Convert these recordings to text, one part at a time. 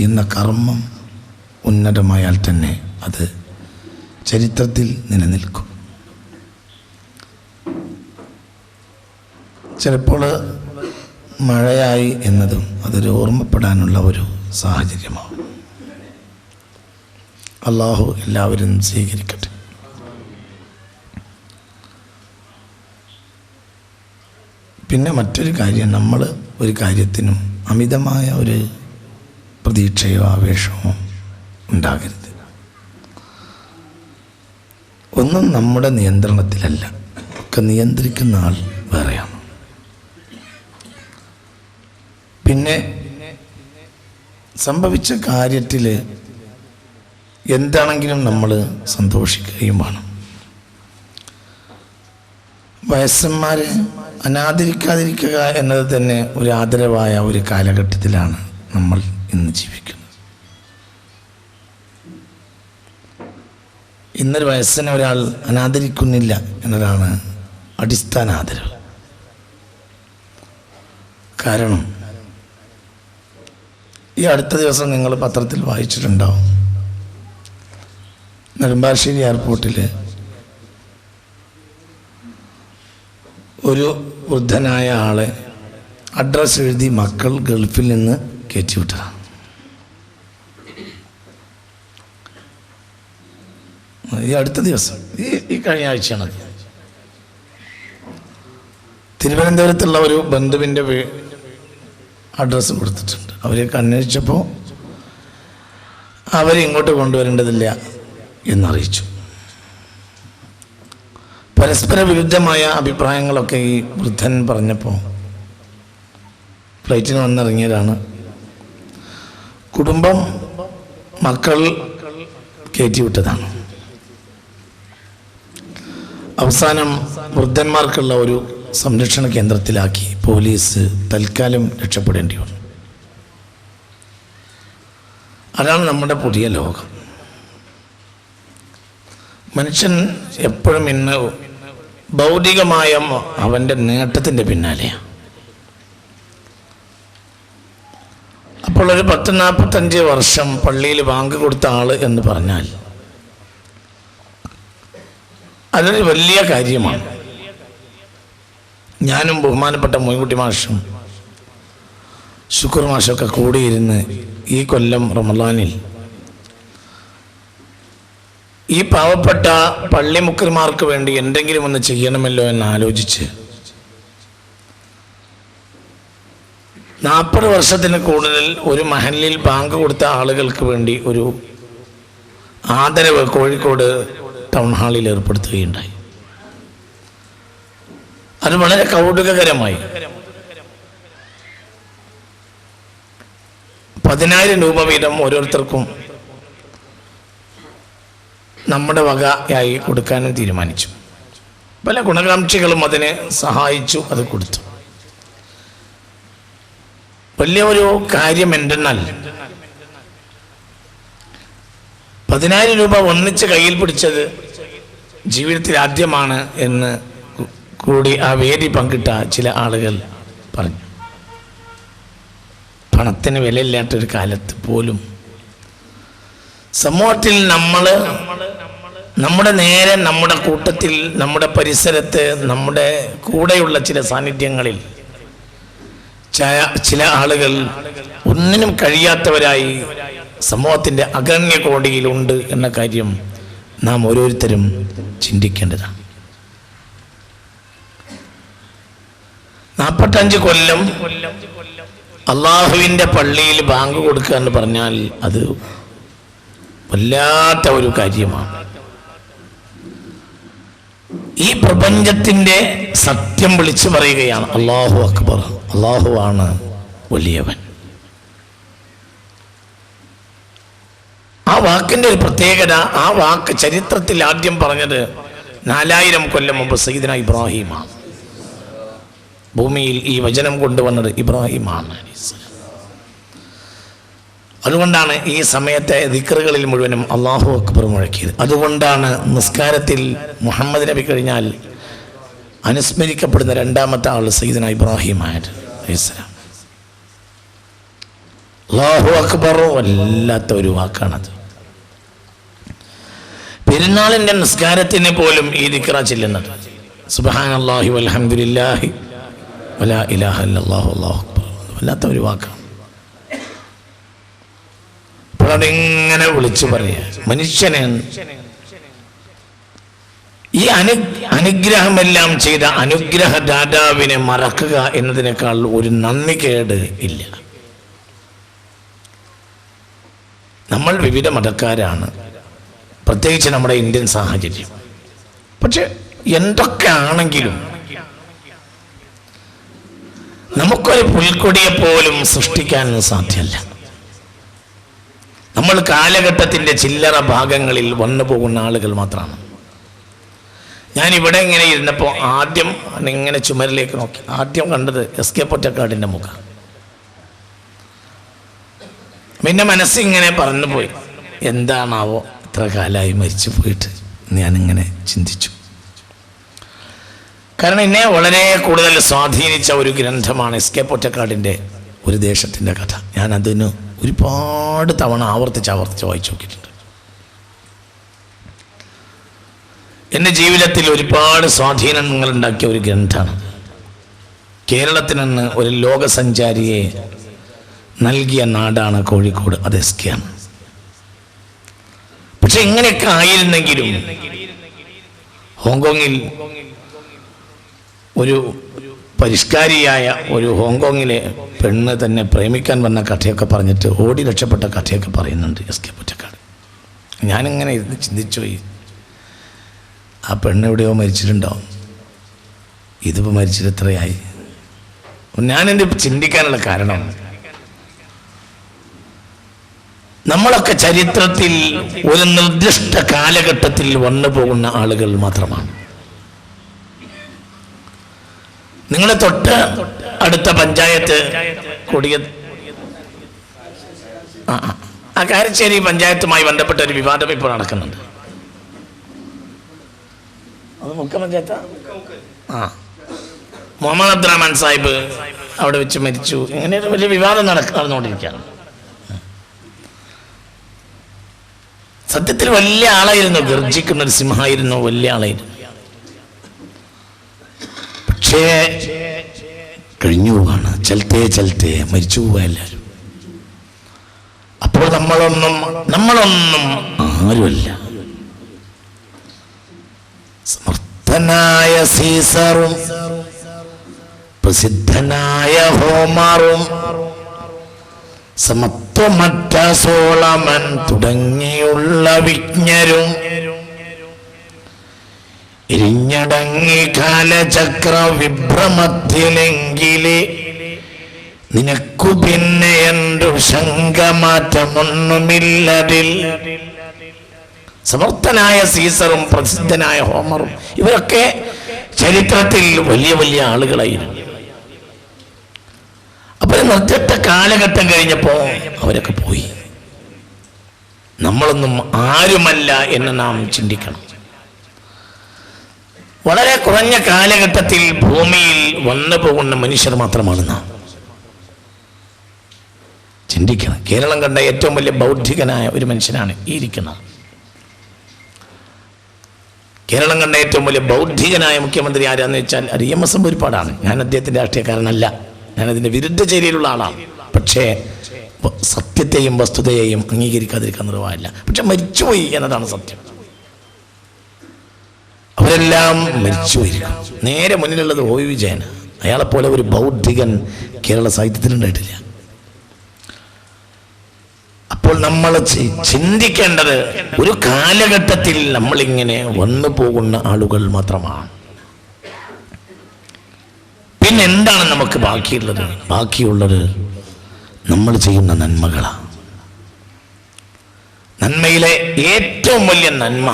ചെയ്യുന്ന കർമ്മം ഉന്നതമായാൽ തന്നെ അത് ചരിത്രത്തിൽ നിലനിൽക്കും. ചിലപ്പോൾ മഴയായി എന്നതും അതൊരു ഓർമ്മപ്പെടാനുള്ള ഒരു സാഹചര്യമാവും. അള്ളാഹു എല്ലാവരും സ്വീകരിക്കട്ടെ. പിന്നെ മറ്റൊരു കാര്യം, നമ്മൾ ഒരു കാര്യത്തിനും അമിതമായ ഒരു പ്രതീക്ഷയോ ആവേശമോ ഉണ്ടാകരുത്. ഒന്നും നമ്മുടെ നിയന്ത്രണത്തിലല്ല, ഒക്കെ നിയന്ത്രിക്കുന്ന ആൾ വേറെയാണ്. പിന്നെ സംഭവിച്ച കാര്യത്തിൽ എന്താണെങ്കിലും നമ്മൾ സന്തോഷിക്കുകയും വേണം. വയസ്സന്മാർ അനാദരിക്കാതിരിക്കുക എന്നത് തന്നെ ഒരു ആദരവായ ഒരു കാലഘട്ടത്തിലാണ് നമ്മൾ ഇന്ന് ജീവിക്കുന്നത്. ഇന്നൊരു വയസ്സിനെ ഒരാൾ അനാദരിക്കുന്നില്ല എന്നതാണ് അടിസ്ഥാന ആദരവ്. കാരണം ഈ അടുത്ത ദിവസം നിങ്ങൾ പത്രത്തിൽ വായിച്ചിട്ടുണ്ടാവും, നെടുമ്പാശ്ശേരി എയർപോർട്ടിൽ ഒരു വൃദ്ധനായ ആളെ അഡ്രസ്സ് എഴുതി മക്കൾ ഗൾഫിൽ നിന്ന് കയറ്റിവിട്ടതാണ്. ഈ അടുത്ത ദിവസം, ഈ കഴിഞ്ഞ ആഴ്ചയാണ്. തിരുവനന്തപുരത്തുള്ള ഒരു ബന്ധുവിൻ്റെ അഡ്രസ്സ് കൊടുത്തിട്ടുണ്ട്. അവരെയൊക്കെ അന്വേഷിച്ചപ്പോൾ അവരിങ്ങോട്ട് കൊണ്ടുവരേണ്ടതില്ല എന്നറിയിച്ചു. പരസ്പര വിരുദ്ധമായ അഭിപ്രായങ്ങളൊക്കെ ഈ വൃദ്ധൻ പറഞ്ഞപ്പോൾ ഫ്ലൈറ്റിന് വന്നിറങ്ങിയതാണ്. കുടുംബം മക്കൾ കയറ്റിവിട്ടതാണ്. അവസാനം വൃദ്ധന്മാർക്കുള്ള ഒരു സംരക്ഷണ കേന്ദ്രത്തിലാക്കി പോലീസ് തൽക്കാലം രക്ഷപ്പെടേണ്ടി വന്നു. അതാണ് നമ്മുടെ പുതിയ ലോകം. മനുഷ്യൻ എപ്പോഴും ഇന്ന് ഭൗതികമായ അവൻ്റെ നേട്ടത്തിൻ്റെ പിന്നാലെയാണ്. അപ്പോൾ ഒരു 40-45 വർഷം പള്ളിയിൽ ബാങ്ക് കൊടുത്ത ആൾ എന്ന് പറഞ്ഞാൽ അതൊരു വലിയ കാര്യമാണ്. ഞാനും ബഹുമാനപ്പെട്ട മൊയ്ൻകുട്ടി മാഷും ശുക്കൂർ മാഷൊക്കെ കൂടിയിരുന്ന് ഈ കൊല്ലം റമളാനിൽ ഈ പാവപ്പെട്ട പള്ളിമുക്കന്മാർക്ക് വേണ്ടി എന്തെങ്കിലും ഒന്ന് ചെയ്യണമല്ലോ എന്ന് ആലോചിച്ച് 40 വർഷത്തിന് കൂടുതൽ ഒരു മഹല്ലിൽ ബാങ്ക് കൊടുത്ത ആളുകൾക്ക് വേണ്ടി ഒരു ആദരവ് കോഴിക്കോട് ടൗൺ ഹാളിൽ ഏർപ്പെടുത്തുകയുണ്ടായി. അത് വളരെ കൗതുകകരമായി. 10,000 രൂപ വീതം ഓരോരുത്തർക്കും നമ്മുടെ വകയായി കൊടുക്കാനും തീരുമാനിച്ചു. പല ഗുണകാംക്ഷികളും അതിനെ സഹായിച്ചു, അത് കൊടുത്തു. വലിയ ഒരു കാര്യം എന്തെന്നാൽ 10,000 രൂപ ഒന്നിച്ച് കയ്യിൽ പിടിച്ചത് ജീവിതത്തിൽ ആദ്യമാണ് എന്ന് കൂടി ആ വേദി പങ്കിട്ട ചില ആളുകൾ പറഞ്ഞു. പണത്തിന് വിലയില്ലാത്തൊരു കാലത്ത് പോലും സമൂഹത്തിൽ നമ്മുടെ നേരെ, നമ്മുടെ കൂട്ടത്തിൽ, നമ്മുടെ പരിസരത്ത്, നമ്മുടെ കൂടെയുള്ള ചില സാന്നിധ്യങ്ങളിൽ ചില ആളുകൾ ഒന്നിനും കഴിയാത്തവരായി സമൂഹത്തിൻ്റെ അഗണ്യ കോടിയിലുണ്ട് എന്ന കാര്യം നാം ഓരോരുത്തരും ചിന്തിക്കേണ്ടതാണ്. 45 കൊല്ലം അള്ളാഹുവിൻ്റെ പള്ളിയിൽ ബാങ്ക് കൊടുക്കുക എന്ന് പറഞ്ഞാൽ അത് വല്ലാത്ത ഒരു കാര്യമാണ്. ഈ പ്രപഞ്ചത്തിൻ്റെ സത്യം വിളിച്ചു പറയുകയാണ്, അല്ലാഹു അക്ബർ, അള്ളാഹുവാണ് വലിയവൻ. ആ വാക്കിൻ്റെ ഒരു പ്രത്യേകത, ആ വാക്ക് ചരിത്രത്തിൽ ആദ്യം പറഞ്ഞത് 4000 കൊല്ലം മുമ്പ് സയ്യിദന ഇബ്രാഹിമാണ്. ഭൂമിയിൽ ഈ വചനം കൊണ്ടുവന്നത് ഇബ്രാഹിമാണ്. അതുകൊണ്ടാണ് ഈ സമയത്തെ ദിക്റുകളിൽ മുഴുവനും അല്ലാഹു അക്ബർ മുഴക്കിയത്. അതുകൊണ്ടാണ് നിസ്കാരത്തിൽ മുഹമ്മദ് നബി കഴിഞ്ഞാൽ അനുസ്മരിക്കപ്പെടുന്ന രണ്ടാമത്തെ ആൾ സയ്യിദന ഇബ്രാഹിം അലൈഹിസ്സലാം. അല്ലാഹു അക്ബർ വല്ലാത്ത ഒരു വാക്കാണത്. പെരുന്നാളിന്റെ നിസ്കാരത്തിന് പോലും ഈ ദിക്റ ചെല്ലുന്നത്. സുബ്ഹാനല്ലാഹി വൽഹംദുലില്ലാഹി വലാ ഇലാഹ ഇല്ലല്ലാഹു അല്ലാഹു അക്ബർ. വല്ലാത്ത ഒരു വാക്കാണ്. അപ്പോൾ അതിങ്ങനെ വിളിച്ചു പറയുക. മനുഷ്യനെ ഈ അനുഗ്രഹമെല്ലാം ചെയ്ത അനുഗ്രഹദാതാവിനെ മറക്കുക എന്നതിനേക്കാൾ ഒരു നന്ദികേട് ഇല്ല. നമ്മൾ വിവിധ മതക്കാരാണ്, പ്രത്യേകിച്ച് നമ്മുടെ ഇന്ത്യൻ സാഹചര്യം. പക്ഷെ എന്തൊക്കെ ആണെങ്കിലും നമുക്കൊരു പുൽക്കൊടിയെ പോലും സൃഷ്ടിക്കാൻ സാധ്യമല്ല. നമ്മൾ കാലഘട്ടത്തിൻ്റെ ചില്ലറ ഭാഗങ്ങളിൽ വന്നു പോകുന്ന ആളുകൾ മാത്രമാണ്. ഞാൻ ഇവിടെ ഇങ്ങനെ ഇരുന്നപ്പോൾ ആദ്യം ഇങ്ങനെ ചുമരിലേക്ക് നോക്കി. ആദ്യം കണ്ടത് എസ്.കെ. പൊറ്റക്കാടിൻ്റെ മുഖം. പിന്നെ മനസ്സിങ്ങനെ പറഞ്ഞു പോയി, എന്താണാവോ ഇത്ര കാലമായി മരിച്ചു പോയിട്ട് ഞാനിങ്ങനെ ചിന്തിച്ചു. കാരണം എന്നെ വളരെ കൂടുതൽ സ്വാധീനിച്ച ഒരു ഗ്രന്ഥമാണ് എസ്.കെ. പൊറ്റക്കാടിൻ്റെ ഒരു ദേശത്തിൻ്റെ കഥ. ഞാൻ അതിന് ഒരുപാട് തവണ ആവർത്തിച്ച് വായിച്ചു നോക്കിയിട്ടുണ്ട്. എൻ്റെ ജീവിതത്തിൽ ഒരുപാട് സ്വാധീനങ്ങൾ ഉണ്ടാക്കിയ ഒരു ഗ്രന്ഥമാണ്. കേരളത്തിൽ നിന്ന് ഒരു ലോകസഞ്ചാരിയെ നൽകിയ നാടാണ് കോഴിക്കോട്. അത് എസ്.കെ. ആണ്. പക്ഷെ ഇങ്ങനെയൊക്കെ ആയിരുന്നെങ്കിലും ഹോങ്കോങ്ങിൽ ഒരു പരിഷ്കാരിയായ ഒരു ഹോങ്കോങ്ങിലെ പെണ്ണ് തന്നെ പ്രേമിക്കാൻ വന്ന കഥയൊക്കെ പറഞ്ഞിട്ട് ഓടി രക്ഷപ്പെട്ട കഥയൊക്കെ പറയുന്നുണ്ട് എസ്.കെ. പൊറ്റക്കാട്. ഞാനിങ്ങനെ ഇരുന്ന് ചിന്തിച്ചു പോയി, ആ പെണ്ണ് എവിടെയോ മരിച്ചിട്ടുണ്ടാവും, ഇതിപ്പോൾ മരിച്ചിട്ട് എത്രയായി? ഞാനെൻ്റെ ചിന്തിക്കാനുള്ള കാരണം, നമ്മളൊക്കെ ചരിത്രത്തിൽ ഒരു നിർദ്ദിഷ്ട കാലഘട്ടത്തിൽ വന്നു പോകുന്ന ആളുകൾ മാത്രമാണ്. നിങ്ങളെ തൊട്ട് അടുത്ത പഞ്ചായത്ത് കാരശ്ശേരി പഞ്ചായത്തുമായി ബന്ധപ്പെട്ട ഒരു വിവാദം ഇപ്പോൾ നടക്കുന്നുണ്ട്. അത് മുക്ക പഞ്ചായത്താ? മുഹമ്മദ് അബ്ദുറഹ്മാൻ സാഹിബ് അവിടെ വെച്ച് മരിച്ചു. ഇങ്ങനെ ഒരു വലിയ വിവാദം നടന്നുകൊണ്ടിരിക്കുകയാണ്. സത്യത്തിൽ വലിയ ആളായിരുന്നു, ഗർജിക്കുന്ന ഒരു സിംഹമായിരുന്നു, വലിയ ആളായിരുന്നു. പക്ഷേ കഴിഞ്ഞു പോവാണ്, ചലത്തേ മരിച്ചു പോവുക എല്ലാവരും. അപ്പോൾ നമ്മളൊന്നും ആരുമല്ല. സമർത്ഥനായ സീസറും പ്രസിദ്ധനായ ഹോമറും സമത്വമറ്റ സോളമൻ തുടങ്ങിയുള്ള വിജ്ഞരും ഇരിഞ്ഞടങ്ങി കാലചക്ര വിഭ്രമത്തിലെങ്കിലേ നിനക്കു പിന്നെ എന്തു ശങ്കമാറ്റമൊന്നുമില്ലതിൽ. സമർത്ഥനായ സീസറും പ്രസിദ്ധനായ ഹോമറും ഇവരൊക്കെ ചരിത്രത്തിൽ വലിയ വലിയ ആളുകളായിരുന്നു. അപ്പോൾ നിർദ്ദിഷ്ട കാലഘട്ടം കഴിഞ്ഞപ്പോൾ അവരൊക്കെ പോയി. നമ്മളൊന്നും ആരുമല്ല എന്ന് നാം ചിന്തിക്കണം. വളരെ കുറഞ്ഞ കാലഘട്ടത്തിൽ ഭൂമിയിൽ വന്നു പോകുന്ന മനുഷ്യർ മാത്രമാണ് നാം. ചിന്തിക്കണം. കേരളം കണ്ട ഏറ്റവും വലിയ ബൗദ്ധികനായ ഒരു മനുഷ്യനാണ് ഈ ഇരിക്കുന്നത്. കേരളം കണ്ട ഏറ്റവും വലിയ ബൗദ്ധികനായ മുഖ്യമന്ത്രി ആരാന്ന് വെച്ചാൽ അത് EMS ഒരുപാടാണ്. ഞാൻ അദ്ദേഹത്തിൻ്റെ രാഷ്ട്രീയക്കാരനല്ല, ഞാനതിൻ്റെ വിരുദ്ധ ചേരിയിലുള്ള ആളാണ്. പക്ഷേ സത്യത്തെയും വസ്തുതയെയും അംഗീകരിക്കാതിരിക്കാൻ നിർവാഹമില്ല. പക്ഷെ മരിച്ചുപോയി എന്നതാണ് സത്യം. അവരെല്ലാം മരിച്ചുപോയിരിക്കും. നേരെ മുന്നിലുള്ളത് OV വിജയൻ. അയാളെപ്പോലെ ഒരു ബൗദ്ധികൻ കേരള സാഹിത്യത്തിലുണ്ടായിട്ടില്ല. അപ്പോൾ നമ്മൾ ചിന്തിക്കേണ്ടത് ഒരു കാലഘട്ടത്തിൽ നമ്മളിങ്ങനെ വന്നു പോകുന്ന ആളുകൾ മാത്രമാണ്. പിന്നെ എന്താണ് നമുക്ക് ബാക്കിയുള്ളത് നമ്മൾ ചെയ്യുന്ന നന്മകളാണ്. നന്മയിലെ ഏറ്റവും വലിയ നന്മ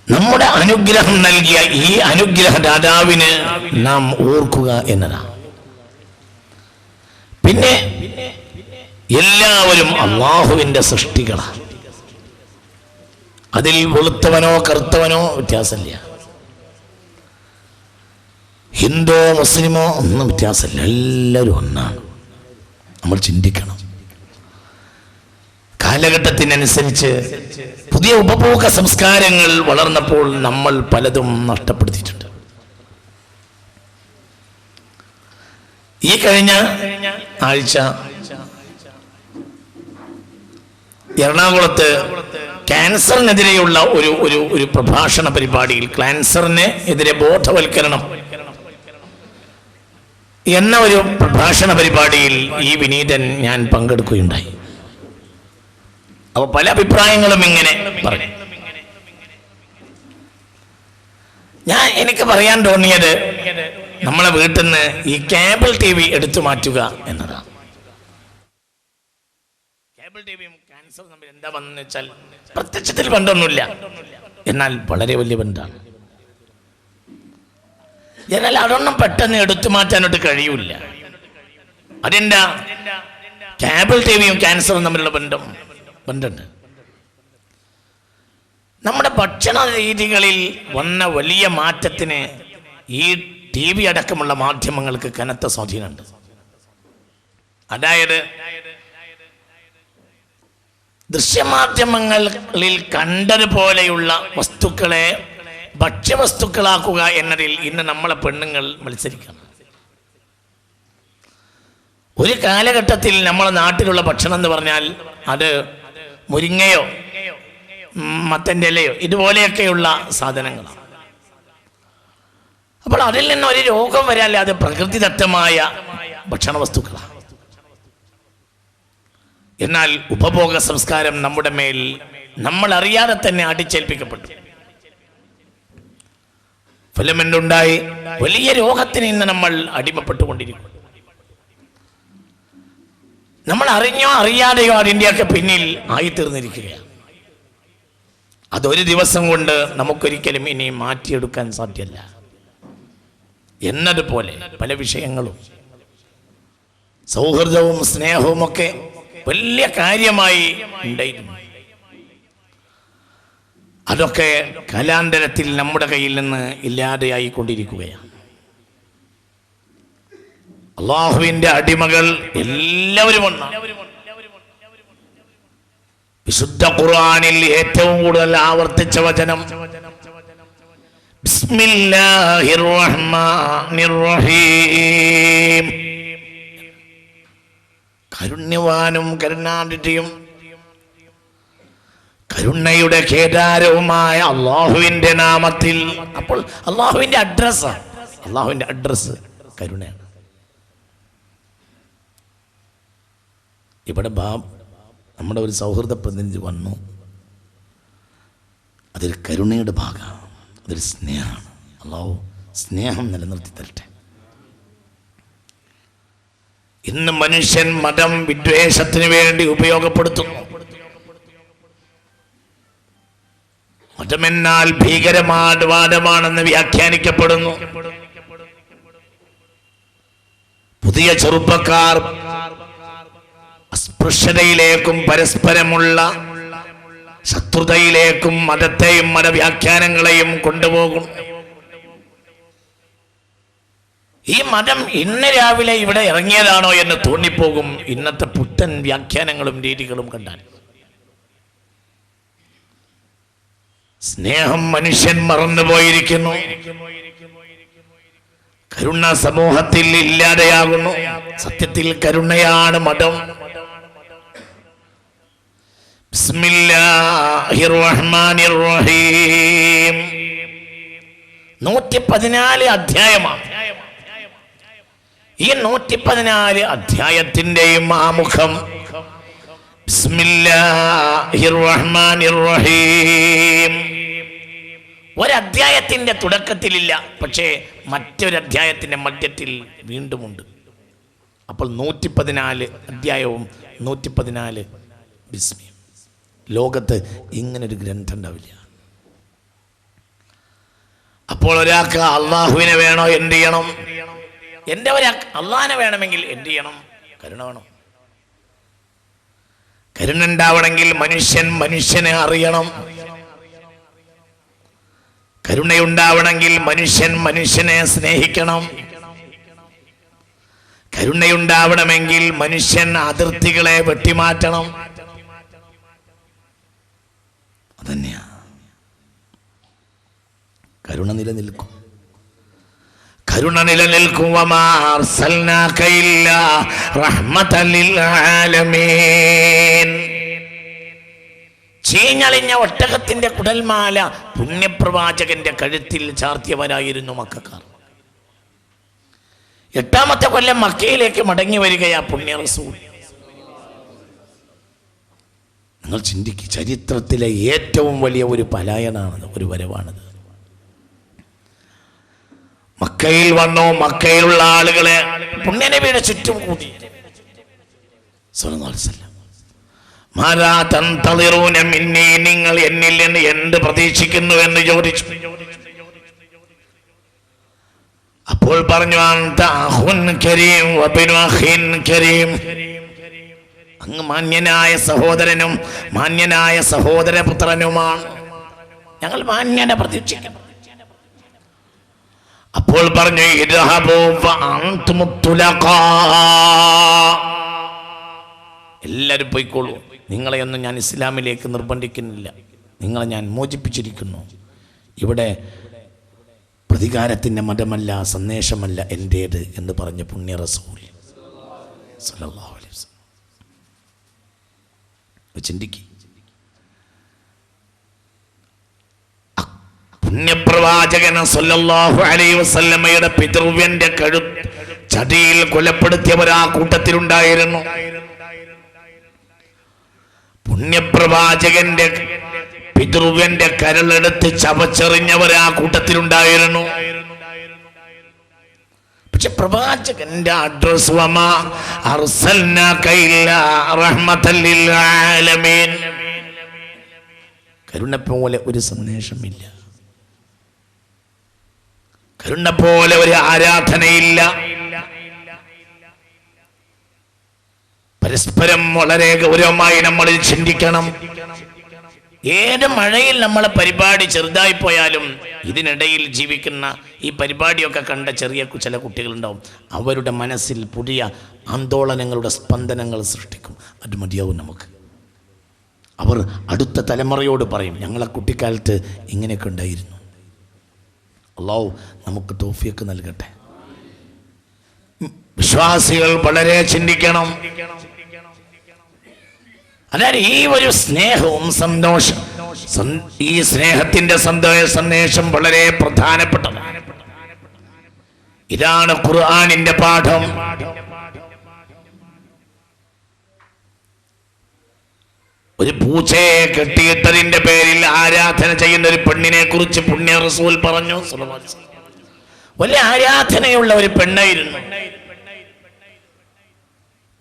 നമ്മുടെ അനുഗ്രഹം നൽകിയ ഈ അനുഗ്രഹദാതാവിന് നാം ഓർക്കുക എന്നതാണ്. പിന്നെ എല്ലാവരും അല്ലാഹുവിൻ്റെ സൃഷ്ടികളാണ്. അതിൽ വെളുത്തവനോ കറുത്തവനോ വ്യത്യാസമില്ല. ഹിന്ദുവോ മുസ്ലിമോ ഒന്നും വ്യത്യാസമില്ല, എല്ലാവരും ഒന്നാണ്. നമ്മൾ ചിന്തിക്കണം. കാലഘട്ടത്തിനനുസരിച്ച് പുതിയ ഉപഭോഗ സംസ്കാരങ്ങൾ വളർന്നപ്പോൾ നമ്മൾ പലതും നഷ്ടപ്പെടുത്തിയിട്ടുണ്ട്. ഈ കഴിഞ്ഞ ആഴ്ച എറണാകുളത്ത് ക്യാൻസറിനെതിരെയുള്ള ഒരു പ്രഭാഷണ പരിപാടിയിൽ ക്യാൻസറിന് എതിരെ ബോധവൽക്കരണം എന്ന ഒരു പ്രഭാഷണ പരിപാടിയിൽ ഈ വിനീതൻ ഞാൻ പങ്കെടുക്കുകയുണ്ടായി. അപ്പോൾ പല അഭിപ്രായങ്ങളും ഇങ്ങനെ പറഞ്ഞു. എനിക്ക് പറയാൻ തോന്നിയത് നമ്മളെ വീട്ടിൽ നിന്ന് ഈ കേബിൾ TV എടുത്തു മാറ്റുക എന്നതാണ്. കേബിൾ ടിവിയും ക്യാൻസറും തമ്മിൽ എന്താ വന്നെന്ന് വെച്ചാൽ പ്രത്യക്ഷത്തിൽ ബന്ധമൊന്നുമില്ല, എന്നാൽ വളരെ വലിയ ബന്ധമാണ്. എന്നാൽ അതൊന്നും പെട്ടെന്ന് എടുത്തു മാറ്റാനോട്ട് കഴിയൂല. അതെന്താ? കേബിൾ ടിവിയും ക്യാൻസറും തമ്മിലുള്ള ബന്ധമുണ്ട്. നമ്മുടെ ഭക്ഷണ രീതികളിൽ വന്ന വലിയ മാറ്റത്തിന് ഈ TV അടക്കമുള്ള മാധ്യമങ്ങൾക്ക് കനത്ത സ്വാധീനമുണ്ട്. അതായത് ദൃശ്യമാധ്യമങ്ങളിൽ കണ്ടതുപോലെയുള്ള വസ്തുക്കളെ ഭക്ഷ്യവസ്തുക്കളാക്കുക എന്നതിൽ ഇന്ന് നമ്മളെ പെണ്ണുങ്ങൾ മത്സരിക്കണം. ഒരു കാലഘട്ടത്തിൽ നമ്മളെ നാട്ടിലുള്ള ഭക്ഷണം എന്ന് പറഞ്ഞാൽ അത് മുരിങ്ങയോ മത്തൻ്റെ ഇലയോ ഇതുപോലെയൊക്കെയുള്ള സാധനങ്ങളാണ്. അപ്പോൾ അതിൽ നിന്ന് ഒരു രോഗം വരാല്ലേ, അത് പ്രകൃതിദത്തമായ ഭക്ഷണ വസ്തുക്കളാണ്. എന്നാൽ ഉപഭോഗ സംസ്കാരം നമ്മുടെ മേൽ നമ്മൾ അറിയാതെ തന്നെ അടിച്ചേൽപ്പിക്കപ്പെട്ടു. ഫലമെന്തുണ്ടായി? വലിയ രോഗത്തിന് ഇന്ന് നമ്മൾ അടിമപ്പെട്ടുകൊണ്ടിരിക്കും. നമ്മൾ അറിഞ്ഞോ അറിയാതെയോ അതിൻ്റെയൊക്കെ പിന്നിൽ ആയിത്തീർന്നിരിക്കുകയാണ്. അതൊരു ദിവസം കൊണ്ട് നമുക്കൊരിക്കലും ഇനി മാറ്റിയെടുക്കാൻ സാധ്യമല്ല. എന്നതുപോലെ പല വിഷയങ്ങളും സൗഹൃദവും സ്നേഹവും ഒക്കെ വലിയ കാര്യമായി ഉണ്ടായിരുന്നു. അതൊക്കെ കാലാന്തരത്തിൽ നമ്മുടെ കയ്യിൽ നിന്ന് ഇല്ലാതെയായിക്കൊണ്ടിരിക്കുകയാണ്. അള്ളാഹുവിന്റെ അടിമകൾ എല്ലാവരും ഒന്നാണ്. വിശുദ്ധ ഖുർആനിൽ ഏറ്റവും കൂടുതൽ ആവർത്തിച്ച വചനം ബിസ്മില്ലാഹിർ റഹ്മാനിർ റഹീം. കരുണ്യവാനും കരുണാനിധിയും കരുണയുടെ കേദാരവുമായ അള്ളാഹുവിന്റെ നാമത്തിൽ. അപ്പോൾ അള്ളാഹുവിന്റെ അഡ്രസ് കരുണയാണ്. ഇവിടെ നമ്മുടെ ഒരു സൗഹൃദ പ്രതിനിധി വന്നു. അതൊരു കരുണയുടെ ഭാഗമാണ്, അതൊരു സ്നേഹമാണ്. അള്ളാഹു സ്നേഹം നിലനിർത്തി തരട്ടെ. ഇന്ന് മനുഷ്യൻ മതം വിദ്വേഷത്തിന് വേണ്ടി ഉപയോഗപ്പെടുത്തുന്നു. മതമെന്നാൽ ഭീകരവാദമാണെന്ന് വ്യാഖ്യാനിക്കപ്പെടുന്നു. പുതിയ ചെറുപ്പക്കാർ അസ്പൃശ്യതയിലേക്കും പരസ്പരമുള്ള ശത്രുതയിലേക്കും മതത്തെയും മതവ്യാഖ്യാനങ്ങളെയും കൊണ്ടുപോകും. ഈ മതം ഇന്ന് രാവിലെ ഇവിടെ ഇറങ്ങിയതാണോ എന്ന് തോന്നിപ്പോകും ഇന്നത്തെ പുത്തൻ വ്യാഖ്യാനങ്ങളും രീതികളും കണ്ടാൽ. സ്നേഹം മനുഷ്യൻ മറന്നുപോയിരിക്കുന്നു. കരുണ സമൂഹത്തിൽ ഇല്ലാതെയാകുന്നു. സത്യത്തിൽ കരുണയാണ് മതം. ബിസ്മില്ലാഹിർ റഹ്മാനിർ റഹീം. 114 അധ്യായമാണ്. ഈ 114 അധ്യായത്തിന്റെയും ആമുഖം ബിസ്മില്ലാഹിർ റഹ്മാനിർ റഹീം. ഒരധ്യായത്തിന്റെ തുടക്കത്തിലില്ല, പക്ഷേ മറ്റൊരധ്യായത്തിന്റെ മധ്യത്തിൽ വീണ്ടുമുണ്ട്. അപ്പോൾ 114 അധ്യായവും 114 ബിസ്മി. ലോകത്ത് ഇങ്ങനൊരു ഗ്രന്ഥം ഉണ്ടാവില്ല. അപ്പോൾ ഒരാൾക്ക് അള്ളാഹുവിനെ വേണോ? എന്ത് ചെയ്യണം? ഒരാൾക്ക് അള്ളാഹിനെ വേണമെങ്കിൽ എന്ത് ചെയ്യണം? കരുണ വേണം. കരുണ ഉണ്ടാവണമെങ്കിൽ മനുഷ്യനെ അറിയണം. കരുണയുണ്ടാവണമെങ്കിൽ മനുഷ്യനെ സ്നേഹിക്കണം. കരുണയുണ്ടാവണമെങ്കിൽ മനുഷ്യൻ അതിർത്തികളെ വെട്ടിമാറ്റണം. അതന്നെയാ കരുണ നിലനിൽക്കും. കരുണ നിലനിൽക്കും. വമാ അർസൽനാക ഇല്ലാ റഹ്മതൻ ലിൽ ആലമീൻ. ചീഞ്ഞളിഞ്ഞ ഒട്ടകത്തിന്റെ കുടൽമാല പുണ്യപ്രവാചകന്റെ കഴുത്തിൽ ചാർത്തിയവരായിരുന്നു മക്കക്കാർ. 8ാമത്തെ കൊല്ലം മക്കയിലേക്ക് മടങ്ങി വരികയാ പുണ്യ റസൂൽ. നിങ്ങൾ ചിന്തിക്കുക, ചരിത്രത്തിലെ ഏറ്റവും വലിയ ഒരു പലായനാണ്, ഒരു വരവാണത്. മക്കയിൽ വന്നു. മക്കയിലുള്ള ആളുകളെ പുണ്യനബിയുടെ ചുറ്റും കൂടി. സ്വല്ലല്ലാഹു അലൈഹി വസല്ലം, മാലാ തൻതളിറൂന മിന്നീ, നിങ്ങൾ എന്നിൽ നിന്ന് എന്ത് പ്രതീക്ഷിക്കുന്നു എന്ന് ചോദിച്ചു. അപ്പോൾ പറഞ്ഞു, അൻത അഖുൻ കരീം വബിനു അഖിൻ കരീം, അങ്ങ് മാന്യനായ സഹോദരനും മാന്യനായ സഹോദരപുത്രനുമാണ്, ഞങ്ങൾ മാന്യന പ്രതീക്ഷിക്കുന്നു. അപ്പോൾ പറഞ്ഞു, ഇദ്ഹബൂ ഫഅൻതും തുലഖാ, എല്ലാവരും പോയിക്കോളൂ, നിങ്ങളെയൊന്നും ഞാൻ ഇസ്ലാമിലേക്ക് നിർബന്ധിക്കുന്നില്ല, നിങ്ങളെ ഞാൻ മോചിപ്പിച്ചിരിക്കുന്നു. ഇവിടെ പ്രതികാരത്തിൻ്റെ മതമല്ല, സന്ദേശമല്ല എൻ്റേത് എന്ന് പറഞ്ഞ പുണ്യ റസൂൽ സല്ലല്ലാഹു അലൈഹി വസല്ലം. ചിന്തിക്കുക, പുണ്യപ്രവാചകൻ സല്ലല്ലാഹു അലൈഹി വസല്ലമയുടെ പിതൃവ്യന്റെ ചടിയിൽ കൊലപ്പെടുത്തിയവർ ആ കൂട്ടത്തിലുണ്ടായിരുന്നു. പുണ്യപ്രവാചകന്റെ പിതൃവ്യന്റെ കരളെടുത്ത് ചവച്ചെറിഞ്ഞവർ ആ കൂട്ടത്തിലുണ്ടായിരുന്നു. പക്ഷെ പ്രവാചകന്റെ അഡ്രസ് വമാ അർസൽനാക ഇല്ലാ റഹ്മതൻ ലിൽ ആലമീൻ, കരുണ പോലെ ഒരു സന്ദേശമില്ല, കരുണ പോലെ ഒരു ആരാധനയില്ല. പരസ്പരം വളരെ ഗൗരവമായി നമ്മൾ ചിന്തിക്കണം. ഏത് മഴയിൽ നമ്മളെ പരിപാടി ചെറുതായി പോയാലും ഇതിനിടയിൽ ജീവിക്കുന്ന ഈ പരിപാടിയൊക്കെ കണ്ട ചെറിയ ചില കുട്ടികളുണ്ടാവും. അവരുടെ മനസ്സിൽ പുതിയ ആന്തോളനങ്ങളുടെ സ്പന്ദനങ്ങൾ സൃഷ്ടിക്കും. അത് മതിയാവും നമുക്ക്. അവർ അടുത്ത തലമുറയോട് പറയും, ഞങ്ങളെ കുട്ടിക്കാലത്ത് ഇങ്ങനെയൊക്കെ ഉണ്ടായിരുന്നു. അല്ലാഹു നമുക്ക് തൗഫീഖ് നൽകട്ടെ. വിശ്വാസികൾ വളരെ ചിന്തിക്കണം. അതായത് ഈ ഒരു സ്നേഹവും സന്തോഷം, ഈ സ്നേഹത്തിന്റെ സന്ദേശം വളരെ പ്രധാനപ്പെട്ടതാണ്. ഇതാണ് ഖുർആനിന്റെ പാഠം. ഒരു പൂച്ചയെ കെട്ടിയിട്ടതിന്റെ പേരിൽ ആരാധന ചെയ്യുന്ന ഒരു പെണ്ണിനെ കുറിച്ച് പുണ്യ റസൂൽ പറഞ്ഞു. വലിയ ആരാധനയുള്ള ഒരു പെണ്ണായിരുന്നു.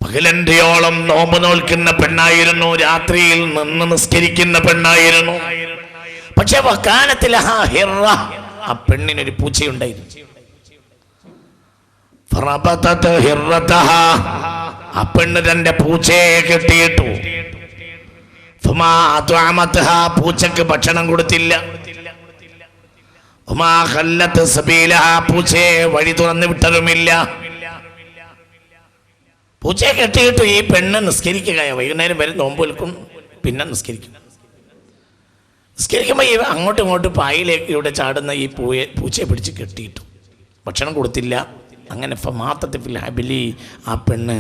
പകലന്തിയോളം നോമ്പ് നോൽക്കുന്ന പെണ്ണായിരുന്നു. രാത്രിയിൽ നിന്ന് നിസ്കരിക്കുന്ന പെണ്ണായിരുന്നു. പക്ഷെ വക്കാനത്തിൽ ആ പെണ്ണിനൊരു പൂച്ചയുണ്ടായിരുന്നു. ആ പെണ്ണ് തന്റെ പൂച്ചയെ കെട്ടിയിട്ടു. പൂച്ചക്ക് ഭക്ഷണം കൊടുത്തില്ല. പൂച്ചയെ വഴി തുറന്നു വിട്ടതുമില്ല. പൂച്ചയെ കെട്ടിയിട്ടു. ഈ പെണ്ണ് നിസ്കരിക്കുക. വൈകുന്നേരം വരെ നോമ്പ് വിൽക്കും, പിന്നെ നിസ്കരിക്കും. നിസ്കരിക്കുമ്പോൾ ഈ അങ്ങോട്ടും ഇങ്ങോട്ടും പായിലേക്ക് ഇവിടെ ചാടുന്ന ഈ പൂച്ചയെ പിടിച്ച് കെട്ടിയിട്ടു. ഭക്ഷണം കൊടുത്തില്ല. അങ്ങനെ ഫമാത്തത്തിൽ ഹബിലി, ആ പെണ്ണ്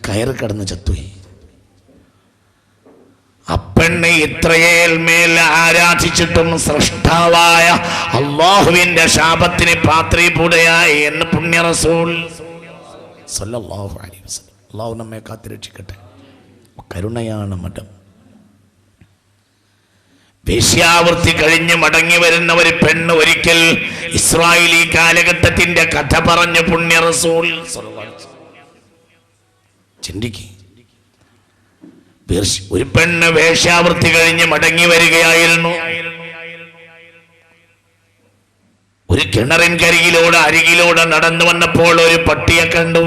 കയറി കിടന്ന് ചത്തുപോയി. ആ പെണ്ണ് ഇത്രയേൽ മേൽ ആരാധിച്ചിട്ടും സൃഷ്ടാവായ അല്ലാഹുവിന്റെ ശാപത്തിന് പാത്രീഭൂതയായി എന്ന് പുണ്യ റസൂൽ സല്ലല്ലാഹു അലൈഹി വസല്ലം. അല്ലാഹു നമ്മെ കാത്തുരക്ഷിക്കട്ടെ. കരുണയാണ് മതം. വേശ്യാവൃത്തി കഴിഞ്ഞ് മടങ്ങി വരുന്ന ഒരു പെണ്ണ് ഒരിക്കൽ ഇസ്രായേലി കാലഘട്ടത്തിന്റെ കഥ പറഞ്ഞ് പുണ്യ റസൂൽ ചിന്തിക്കുക. ഒരു പെണ്ണ് വേശ്യാവൃത്തി കഴിഞ്ഞ് മടങ്ങി വരികയായിരുന്നു. ഒരു കിണറിൻ അരികിലൂടെ നടന്നു വന്നപ്പോൾ ഒരു പട്ടിയെ കണ്ടു.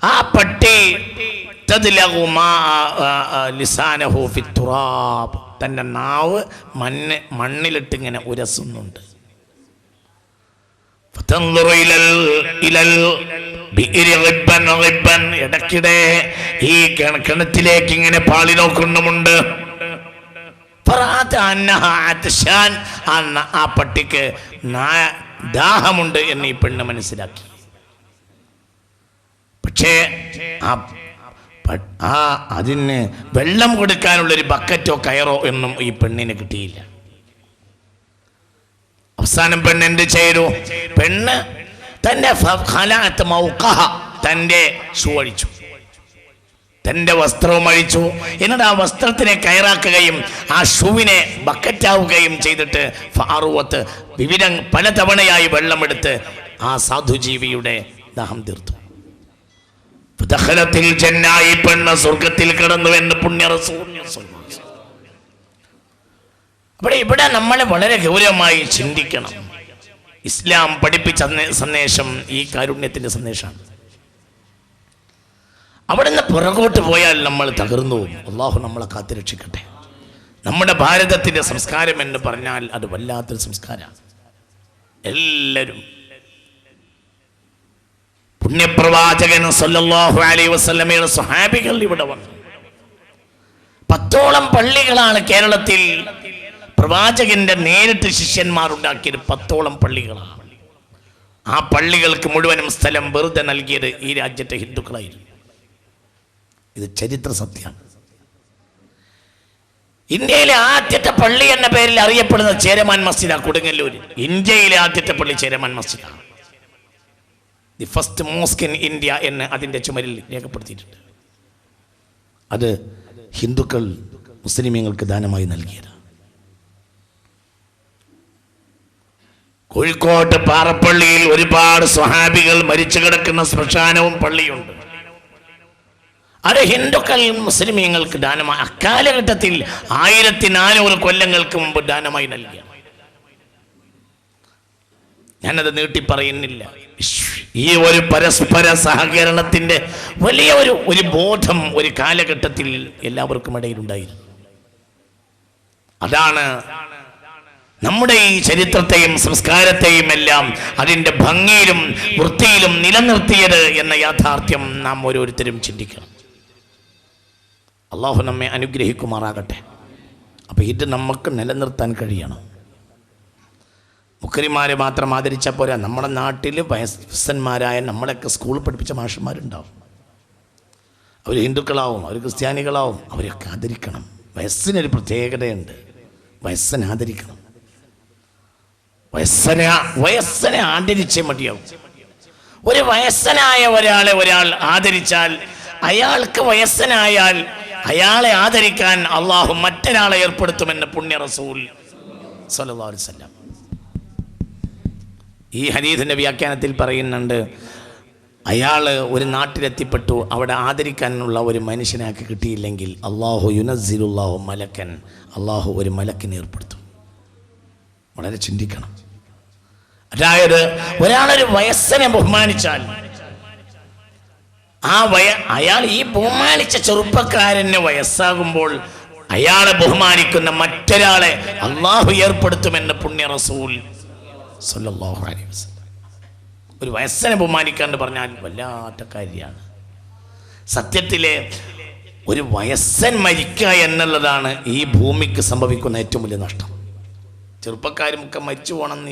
ആ പട്ടി തൻ്റെ നാവ് മണ്ണിലിട്ട് ഇങ്ങനെ ഉരസുന്നുണ്ട്. ഇടയ്ക്കിടെ ഈ കിണറ്റിലേക്ക് ഇങ്ങനെ പാളി നോക്കുന്നുമുണ്ട്. ആ പട്ടിക്ക് ദാഹമുണ്ട് എന്ന് ഈ പെണ്ണ് മനസ്സിലാക്കി. പക്ഷേ അതിന് വെള്ളം കൊടുക്കാനുള്ളൊരു ബക്കറ്റോ കയറോ ഒന്നും ഈ പെണ്ണിന് കിട്ടിയില്ല. അവസാനം പെണ്ണ് എന്ത് ചെയ്തു? പെണ്ണ് തന്റെ തന്റെ ഷൂ അഴിച്ചു, തന്റെ വസ്ത്രവും അഴിച്ചു. എന്നിട്ട് ആ വസ്ത്രത്തിനെ കയറാക്കുകയും ആ ഷൂവിനെ ബക്കറ്റാവുകയും ചെയ്തിട്ട് ഫാറുവത്ത് പലതവണയായി വെള്ളമെടുത്ത് ആ സാധുജീവിയുടെ ദാഹം തീർത്തു. ഈ പെണ്ണ് സ്വർഗത്തിൽ കിടന്നു എന്ന് പുണ്യ റസൂൽ. ഇവിടെ നമ്മൾ വളരെ ഗൗരവമായി ചിന്തിക്കണം. ഇസ്ലാം പഠിപ്പിച്ച സന്ദേശം ഈ കാരുണ്യത്തിന്റെ സന്ദേശമാണ്. അവിടെ നിന്ന് പുറകോട്ട് പോയാൽ നമ്മൾ തകർന്നു പോകും. അള്ളാഹു നമ്മളെ കാത്തുരക്ഷിക്കട്ടെ. നമ്മുടെ ഭാരതത്തിന്റെ സംസ്കാരം എന്ന് പറഞ്ഞാൽ അത് വല്ലാത്തൊരു സംസ്കാരമാണ്. എല്ലാവരും പുണ്യപ്രവാചകൻ സല്ലല്ലാഹു അലൈഹി വസല്ലമയുടെ സ്വഹാബികൾ ഇവിടെ വന്നു. 10ഓളം പള്ളികളാണ് കേരളത്തിൽ പ്രവാചകന്റെ നേരിട്ട് ശിഷ്യന്മാരുണ്ടാക്കിയത്. 10ഓളം പള്ളികളാണ്. ആ പള്ളികൾക്ക് മുഴുവനും സ്ഥലം വെറുതെ നൽകിയത് ഈ രാജ്യത്തെ ഹിന്ദുക്കളായിരുന്നു. ഇത് ചരിത്ര സത്യമാണ്. ഇന്ത്യയിലെ ആദ്യത്തെ പള്ളി എന്ന പേരിൽ അറിയപ്പെടുന്ന ചേരമാൻ മസ്ജിദാണ് കൊടുങ്ങല്ലൂര്. ഇന്ത്യയിലെ ആദ്യത്തെ പള്ളി ചേരമാൻ മസ്ജിദാണ്. The first mosque in India എന്ന് അതിൻ്റെ ചുമരിൽ രേഖപ്പെടുത്തിയിട്ടുണ്ട്. അത് ഹിന്ദുക്കൾ മുസ്ലിമീങ്ങൾക്ക് ദാനമായി നൽകിയത്. കോഴിക്കോട്ട് പാറപ്പള്ളിയിൽ ഒരുപാട് സ്വഹാബികൾ മരിച്ചു കിടക്കുന്ന ശ്മശാനവും പള്ളിയുണ്ട്. അത് ഹിന്ദുക്കൾ മുസ്ലിമീങ്ങൾക്ക് ദാനമായി അക്കാലഘട്ടത്തിൽ 1400 കൊല്ലങ്ങൾക്ക് മുമ്പ് ദാനമായി നൽകിയ. ഞാനത് നീട്ടി പറയുന്നില്ല. ഈ ഒരു പരസ്പര സഹകരണത്തിന്റെ വലിയ ഒരു ബോധം ഒരു കാലഘട്ടത്തിൽ എല്ലാവർക്കും ഇടയിലുണ്ടായിരുന്നു. അതാണ് നമ്മുടെ ഈ ചരിത്രത്തെയും സംസ്കാരത്തെയും എല്ലാം അതിൻ്റെ ഭംഗിയിലും വൃത്തിയിലും നിലനിർത്തിയത് എന്ന യാഥാർത്ഥ്യം നാം ഓരോരുത്തരും ചിന്തിക്കണം. അള്ളാഹു നമ്മെ അനുഗ്രഹിക്കുമാറാകട്ടെ. അപ്പോൾ ഇത് നമുക്ക് നിലനിർത്താൻ കഴിയണം. മുക്കരിമാരെ മാത്രം ആദരിച്ചാൽ പോരാ. നമ്മുടെ നാട്ടിൽ വയസ്സന്മാരായ നമ്മളെയൊക്കെ സ്കൂളിൽ പഠിപ്പിച്ച മാഷന്മാരുണ്ടാവും. അവർ ഹിന്ദുക്കളാവും, അവർ ക്രിസ്ത്യാനികളാവും. അവരെയൊക്കെ ആദരിക്കണം. വയസ്സിനൊരു പ്രത്യേകതയുണ്ട്. വയസ്സനെ ആദരിക്കണം. വയസ്സനെ ആദരിച്ചേ മതിയാവും. ഒരു വയസ്സനായ ഒരാൾ ആദരിച്ചാൽ അയാൾക്ക് വയസ്സനായാൽ അയാളെ ആദരിക്കാൻ അള്ളാഹു മറ്റൊരാളെ ഏർപ്പെടുത്തുമെന്ന് പുണ്യ റസൂൽ സല്ലല്ലാഹു അലൈഹി വസല്ലം ഈ ഹദീസിന്റെ വ്യാഖ്യാനത്തിൽ പറയുന്നുണ്ട്. അയാൾ ഒരു നാട്ടിലെത്തിപ്പെട്ടു. അവിടെ ആദരിക്കാനുള്ള ഒരു മനുഷ്യനാക്കി കിട്ടിയില്ലെങ്കിൽ അള്ളാഹു യുനസ്സിലുല്ലാഹു മലക്കൻ, അള്ളാഹു ഒരു മലക്കിനെ ഏർപ്പെടുത്തും. വളരെ ചിന്തിക്കണം. അതായത് ഒരാളൊരു വയസ്സനെ ബഹുമാനിച്ചാൽ അയാൾ ഈ ബഹുമാനിച്ച ചെറുപ്പക്കാരന് വയസ്സാകുമ്പോൾ അയാളെ ബഹുമാനിക്കുന്ന മറ്റൊരാളെ അള്ളാഹു ഏർപ്പെടുത്തുമെന്ന് പുണ്യ റസൂൽ സല്ലല്ലാഹു അലൈഹി വസല്ലം. ഒരു വയസ്സനെ ബഹുമാനിക്കാന്ന് പറഞ്ഞാൽ വല്ലാത്ത കാര്യമാണ്. സത്യത്തിലെ ഒരു വയസ്സൻ മരിക്കുക എന്നുള്ളതാണ് ഈ ഭൂമിക്ക് സംഭവിക്കുന്ന ഏറ്റവും വലിയ നഷ്ടം. ചെറുപ്പക്കാരുമൊക്കെ മരിച്ചു പോകണമെന്ന്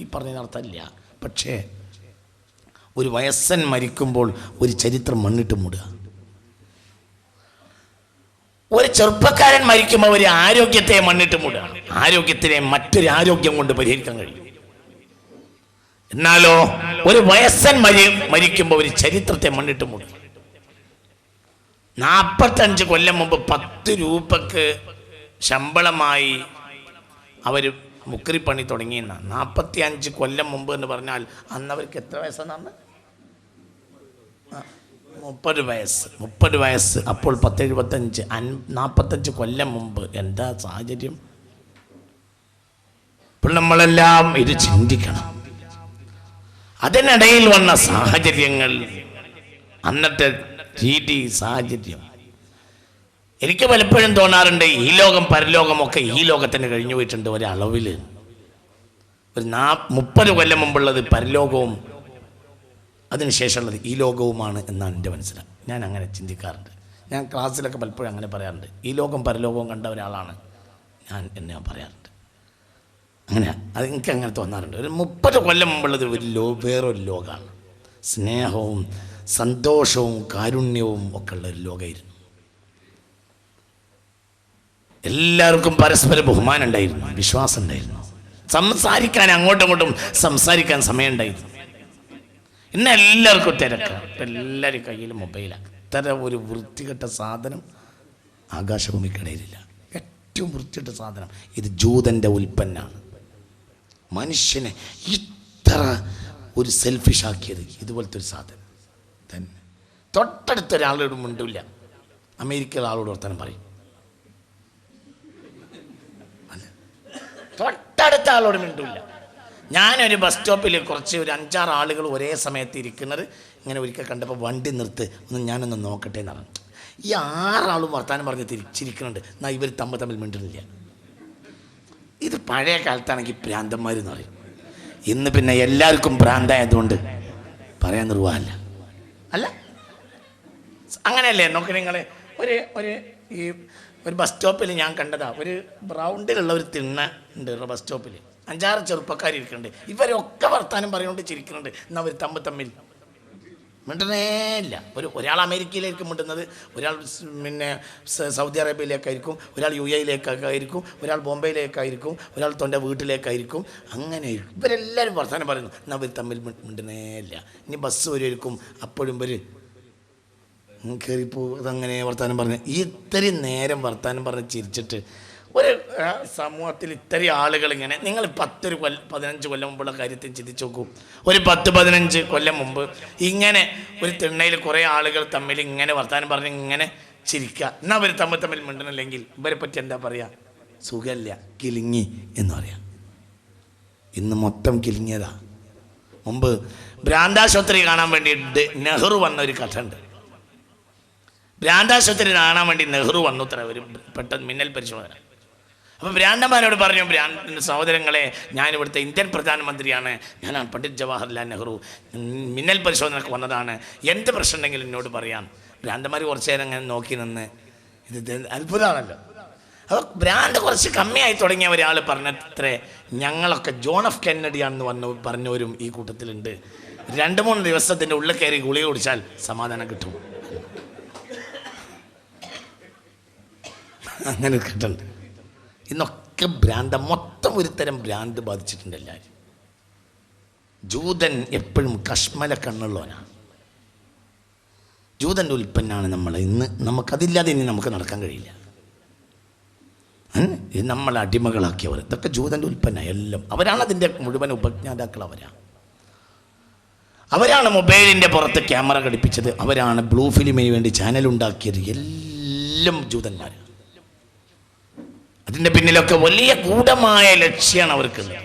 ഈ പറഞ്ഞ അർത്ഥമില്ല. പക്ഷേ ഒരു വയസ്സൻ മരിക്കുമ്പോൾ ഒരു ചരിത്രം മണ്ണിട്ട് മൂടുക. ഒരു ചെറുപ്പക്കാരൻ മരിക്കുമ്പോൾ ഒരു ആരോഗ്യത്തെ മണ്ണിട്ട് മൂടുക. ആരോഗ്യത്തിനെ മറ്റൊരു ആരോഗ്യം കൊണ്ട് പരിഹരിക്കാൻ കഴിയും. എന്നാലോ ഒരു വയസ്സൻ മരിക്കുമ്പോൾ ഒരു ചരിത്രത്തെ മണ്ണിട്ട് മൂടുക. 45 കൊല്ലം മുമ്പ് 10 രൂപക്ക് ശമ്പളമായി അവർ മുക്രിപ്പണി തുടങ്ങിയെന്ന 45 കൊല്ലം മുമ്പ് എന്ന് പറഞ്ഞാൽ അന്ന് അവർക്ക് എത്ര വയസ്സാണ്? 30 വയസ്സ്. 30 വയസ്സ്. അപ്പോൾ 10, 75, 45 കൊല്ലം മുമ്പ് എന്താ സാഹചര്യം? ഇപ്പോൾ നമ്മളെല്ലാം ഇത് ചിന്തിക്കണം. അതിനിടയിൽ വന്ന സാഹചര്യങ്ങൾ, അന്നത്തെ രീതി, സാഹചര്യം എനിക്ക് പലപ്പോഴും തോന്നാറുണ്ട്, ഈ ലോകം പരലോകമൊക്കെ ഈ ലോകത്തിന് കഴിഞ്ഞു പോയിട്ടുണ്ട് ഒരളവിൽ. ഒരു 30 കൊല്ലം മുമ്പുള്ളത് പരലോകവും അതിനുശേഷമുള്ളത് ഈ ലോകവുമാണ് എന്നാണ് എൻ്റെ മനസ്സിലാക്കുക. ഞാൻ അങ്ങനെ ചിന്തിക്കാറുണ്ട്. ഞാൻ ക്ലാസ്സിലൊക്കെ പലപ്പോഴും അങ്ങനെ പറയാറുണ്ട്. ഈ ലോകം പരലോകവും കണ്ട ഒരാളാണ് ഞാൻ പറയാറുണ്ട്. അങ്ങനെ അത് എനിക്ക് അങ്ങനെ തോന്നാറുണ്ട്. ഒരു 30 കൊല്ലം മുമ്പുള്ളത് വേറൊരു ലോകമാണ്. സ്നേഹവും സന്തോഷവും കാരുണ്യവും ഒക്കെ ഉള്ള ഒരു ലോകമായിരുന്നു. എല്ലാവർക്കും പരസ്പര ബഹുമാനം ഉണ്ടായിരുന്നു, വിശ്വാസം ഉണ്ടായിരുന്നു, സംസാരിക്കാൻ അങ്ങോട്ടും ഇങ്ങോട്ടും സംസാരിക്കാൻ സമയമുണ്ടായിരുന്നു. ഇന്ന് എല്ലാവർക്കും തിരക്കാണ്. എല്ലാവരും കയ്യിൽ മൊബൈലാണ്. ഇത്ര ഒരു വൃത്തികെട്ട സാധനം ആകാശഭൂമിക്കിടയിലില്ല. ഏറ്റവും വൃത്തികെട്ട സാധനം ഇത് ജൂതൻ്റെ ഉൽപ്പന്നമാണ്. മനുഷ്യനെ ഇത്ര ഒരു സെൽഫിഷാക്കിയത് ഇതുപോലത്തെ ഒരു സാധനം തന്നെ. തൊട്ടടുത്ത ഒരാളോട് മിണ്ടില്ല. അമേരിക്കയിലെ ആളോട് വർത്തമാനം പറയും, തൊട്ടടുത്ത ആളോട് മിണ്ടില്ല. ഞാനൊരു ബസ് സ്റ്റോപ്പിൽ കുറച്ച് ഒരു 5-6 ആളുകൾ ഒരേ സമയത്ത് ഇരിക്കുന്നത് ഇങ്ങനെ ഒരിക്കൽ കണ്ടപ്പോൾ വണ്ടി നിർത്ത്, ഞാനൊന്ന് നോക്കട്ടെ എന്ന് പറഞ്ഞു. ഈ 6 ആളും വർത്താനം പറഞ്ഞ് തിരിച്ചിരിക്കുന്നുണ്ട്. എന്നാൽ ഇവർ തമ്മിൽ മിണ്ടുന്നില്ല. ഇത് പഴയ കാലത്താണെങ്കിൽ ഭ്രാന്തന്മാരെന്ന് പറയും. ഇന്ന് പിന്നെ എല്ലാവർക്കും ഭ്രാന്തായതുകൊണ്ട് പറയാൻ നിർവാഹമില്ല. അല്ല അങ്ങനെയല്ലേ? നോക്കി നിങ്ങൾ ഒരു ബസ് സ്റ്റോപ്പിൽ ഞാൻ കണ്ടതാ, ഒരു ബ്രൗണ്ടിലുള്ള ഒരു തിണ്ണ ഉണ്ട് ബസ് സ്റ്റോപ്പിൽ. 5-6 ചെറുപ്പക്കാരിക്കുന്നുണ്ട്. ഇവരൊക്കെ വർത്താനം പറയുകൊണ്ട് ചിരിക്കുന്നുണ്ട്. എന്നാൽ അവർ തമ്മിൽ മിണ്ടണേയില്ല. ഒരാൾ അമേരിക്കയിലേക്ക് മിണ്ടുന്നത്, ഒരാൾ പിന്നെ സൗദി അറേബ്യയിലേക്കായിരിക്കും, ഒരാൾ UAE-യിലേക്കായിരിക്കും, ഒരാൾ ബോംബെയിലേക്കായിരിക്കും, ഒരാൾ തൊൻ്റെ വീട്ടിലേക്കായിരിക്കും. അങ്ങനെ ഇവരെല്ലാവരും വർത്താനം പറയുന്നു. എന്നാൽ അവർ തമ്മിൽ മിണ്ടണേയില്ല. ഇനി ബസ് വരുമായിരിക്കും, അപ്പോഴും ഇവർ കയറിപ്പോ അതങ്ങനെ വർത്താനം പറഞ്ഞ് ഇത്രയും നേരം വർത്താനം പറഞ്ഞ് ചിരിച്ചിട്ട് ഒരു സമൂഹത്തിൽ ഇത്രയും ആളുകൾ ഇങ്ങനെ, നിങ്ങൾ 15 കൊല്ലം മുമ്പുള്ള കാര്യത്തിൽ ചിന്തിച്ച് നോക്കൂ. ഒരു 10-15 കൊല്ലം മുമ്പ് ഇങ്ങനെ ഒരു തിണ്ണയിൽ കുറേ ആളുകൾ തമ്മിൽ ഇങ്ങനെ വർത്താനം പറഞ്ഞ് ഇങ്ങനെ ചിരിക്കുക. എന്നാൽ അവർ തമ്മിൽ മിണ്ടണില്ലെങ്കിൽ ഇവരെ പറ്റി എന്താ പറയുക? സുഖമില്ല, കിലുങ്ങി എന്ന് പറയാം. ഇന്ന് മൊത്തം കിലുങ്ങിയതാ. മുമ്പ് ഭ്രാന്താശുപത്രി കാണാൻ വേണ്ടി നെഹ്റു വന്ന ഒരു കഥ ഉണ്ട്. ഭ്രാന്താശുപത്രി കാണാൻ വേണ്ടി നെഹ്റു വന്നു അത്ര ഒരു പെട്ടെന്ന് മിന്നൽ പരിശോധന. അപ്പോൾ ഭ്രാന്തന്മാരോട് പറഞ്ഞു, സഹോദരങ്ങളെ, ഞാനിവിടുത്തെ ഇന്ത്യൻ പ്രധാനമന്ത്രിയാണ്, ഞാനാണ് പണ്ഡിറ്റ് ജവഹർലാൽ നെഹ്റു, മിന്നൽ പരിശോധനക്ക് വന്നതാണ്, എന്ത് പ്രശ്നം ഉണ്ടെങ്കിലും എന്നോട് പറയാം. ഭ്രാന്തന്മാർ കുറച്ച് നേരം അങ്ങനെ നോക്കി നിന്ന്, ഇത് അത്ഭുതമാണല്ലോ. അപ്പോൾ ഭ്രാന്ത് കുറച്ച് കമ്മിയായി തുടങ്ങിയ ഒരാൾ പറഞ്ഞത്രേ, ഞങ്ങളൊക്കെ ജോൺ എഫ് കെന്നഡിയാണെന്ന് പറഞ്ഞവരും ഈ കൂട്ടത്തിലുണ്ട്. 2-3 ദിവസത്തിൻ്റെ ഉള്ളിൽ കയറി ഗുളിക കുടിച്ചാൽ സമാധാനം കിട്ടും. അങ്ങനെ കിട്ടുന്നുണ്ട്. ഇന്നൊക്കെ മൊത്തം ഒരു തരം ഭ്രാന്ത് ബാധിച്ചിട്ടുണ്ട് എല്ലാവരും. ജൂതൻ എപ്പോഴും കശ്മല കണ്ണുള്ളവനാണ്. ജൂതൻ്റെ ഉൽപ്പന്നമാണ് നമ്മൾ. ഇന്ന് നമുക്കതില്ലാതെ ഇനി നമുക്ക് നടക്കാൻ കഴിയില്ല. നമ്മളെ അടിമകളാക്കിയവർ, ഇതൊക്കെ ജൂതൻ്റെ ഉൽപ്പന്ന എല്ലാം. അവരാണ് അതിൻ്റെ മുഴുവൻ ഉപജ്ഞാതാക്കൾ. അവരാണ് മൊബൈലിൻ്റെ പുറത്ത് ക്യാമറ ഘടിപ്പിച്ചത്, അവരാണ് ബ്ലൂ ഫിലിമിന് വേണ്ടി ചാനൽ ഉണ്ടാക്കിയത്. എല്ലാം ജൂതന്മാർ. അതിൻ്റെ പിന്നിലൊക്കെ വലിയ ഗൂഢമായ ലക്ഷ്യമാണ് അവർക്കുള്ളത്.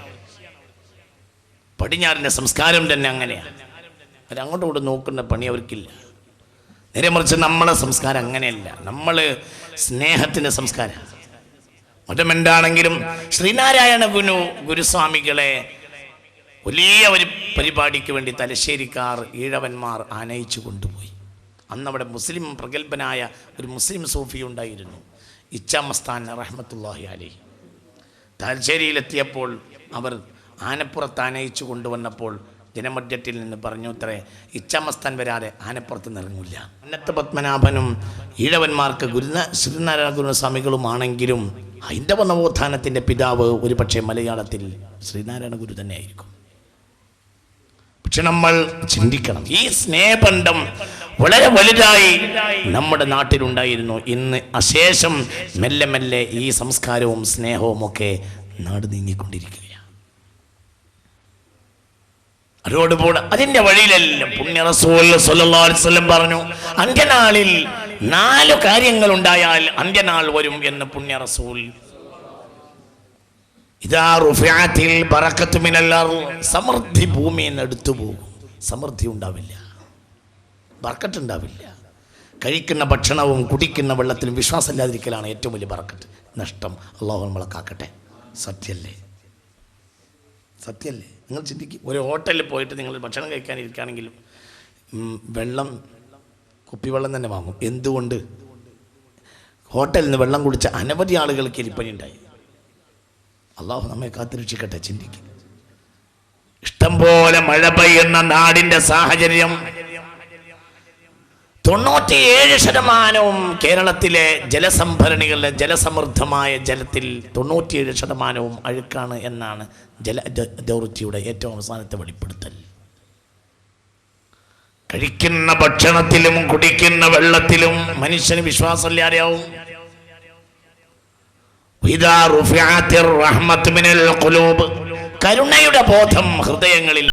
പടിഞ്ഞാറിൻ്റെ സംസ്കാരം തന്നെ അങ്ങനെയാണ്. അവരങ്ങോട്ടും ഇങ്ങോട്ടും നോക്കുന്ന പണി അവർക്കില്ല. നേരെ മറിച്ച് നമ്മളെ സംസ്കാരം അങ്ങനെയല്ല. നമ്മൾ സ്നേഹത്തിൻ്റെ സംസ്കാരം. മതമെന്താണെങ്കിലും ശ്രീനാരായണ ഗുരുസ്വാമികളെ വലിയ ഒരു പരിപാടിക്ക് വേണ്ടി തലശ്ശേരിക്കാർ ഈഴവന്മാർ ആനയിച്ചു കൊണ്ടുപോയി. അന്നവിടെ പ്രഗത്ഭനായ ഒരു മുസ്ലിം സൂഫി ഉണ്ടായിരുന്നു, ഇച്ചാമസ്താൻ റഹ്മത്തുള്ളാഹി അലൈഹി. തലശ്ശേരിയിലെത്തിയപ്പോൾ അവർ ആനപ്പുറത്ത് ആനയിച്ചു കൊണ്ടുവന്നപ്പോൾ ജനമധ്യത്തിൽ നിന്ന് പറഞ്ഞു അത്രേ, ഇച്ചാമസ്താൻ വരാതെ ആനപ്പുറത്ത് നിറങ്ങില്ല. അന്നത്ത് പത്മനാഭനും ഈഴവന്മാർക്ക് ശ്രീനാരായണ ഗുരുസ്വാമികളുമാണെങ്കിലും ഹൈന്ദവ നവോത്ഥാനത്തിൻ്റെ പിതാവ് ഒരു പക്ഷേ മലയാളത്തിൽ ശ്രീനാരായണ ഗുരു തന്നെയായിരിക്കും. പക്ഷെ നമ്മൾ ചിന്തിക്കണം, ഈ സ്നേഹബന്ധം വളരെ വലുതായി നമ്മുടെ നാട്ടിലുണ്ടായിരുന്നു. ഇന്ന് അശേഷം മെല്ലെ മെല്ലെ ഈ സംസ്കാരവും സ്നേഹവും ഒക്കെ നാട് നീങ്ങിക്കൊണ്ടിരിക്കുകയാണ്. അതോടുകൂടെ അതിൻ്റെ വഴിയിലെല്ലാം പുണ്യ റസൂൽ സ്വല്ലല്ലാഹു അലൈഹി വസല്ലം പറഞ്ഞു, അന്ത്യനാളിൽ 4 കാര്യങ്ങൾ ഉണ്ടായാൽ അന്ത്യനാൾ വരും എന്ന് പുണ്യ റസൂൽ. ഇദാ റുഫിഅത്തിൽ ബറകത്തു മിനൽ അർള്, സമൃദ്ധി ഭൂമിയിൽ നിന്ന് എടുത്തു പോകും. സമൃദ്ധി ഉണ്ടാവില്ല, ബർക്കത്ത് ഉണ്ടാവില്ല. കഴിക്കുന്ന ഭക്ഷണവും കുടിക്കുന്ന വെള്ളത്തിലും വിശ്വാസമില്ലാതിരിക്കലാണ് ഏറ്റവും വലിയ ബറക്കത്ത്. നഷ്ടം അള്ളാഹു നമ്മളെ കാക്കട്ടെ. സത്യമല്ലേ? സത്യമല്ലേ? നിങ്ങൾ ചിന്തിക്കും, ഒരു ഹോട്ടലിൽ പോയിട്ട് നിങ്ങൾ ഭക്ഷണം കഴിക്കാനിരിക്കുകയാണെങ്കിലും വെള്ളം, കുപ്പിവെള്ളം തന്നെ വാങ്ങും. എന്തുകൊണ്ട്? ഹോട്ടലിൽ നിന്ന് വെള്ളം കുടിച്ച അനവധി ആളുകൾക്ക് എലിപ്പനി ഉണ്ടായി. അള്ളാഹു നമ്മെ കാത്തുരക്ഷിക്കട്ടെ. ചിന്തിക്കും. ഇഷ്ടംപോലെ മഴ പെയ്യുന്ന നാടിൻ്റെ സാഹചര്യം, 97% കേരളത്തിലെ ജലസംഭരണികളിലെ ജലസമൃദ്ധമായ ജലത്തിൽ 97% അഴുക്കാണ് എന്നാണ് ജല അതോറിറ്റിയുടെ ഏറ്റവും അവസാനത്തെ വെളിപ്പെടുത്തൽ. കഴിക്കുന്ന ഭക്ഷണത്തിലും കുടിക്കുന്ന വെള്ളത്തിലും മനുഷ്യന് വിശ്വാസമില്ലാതെയാവും. കരുണയുടെ ബോധം ഹൃദയങ്ങളിൽ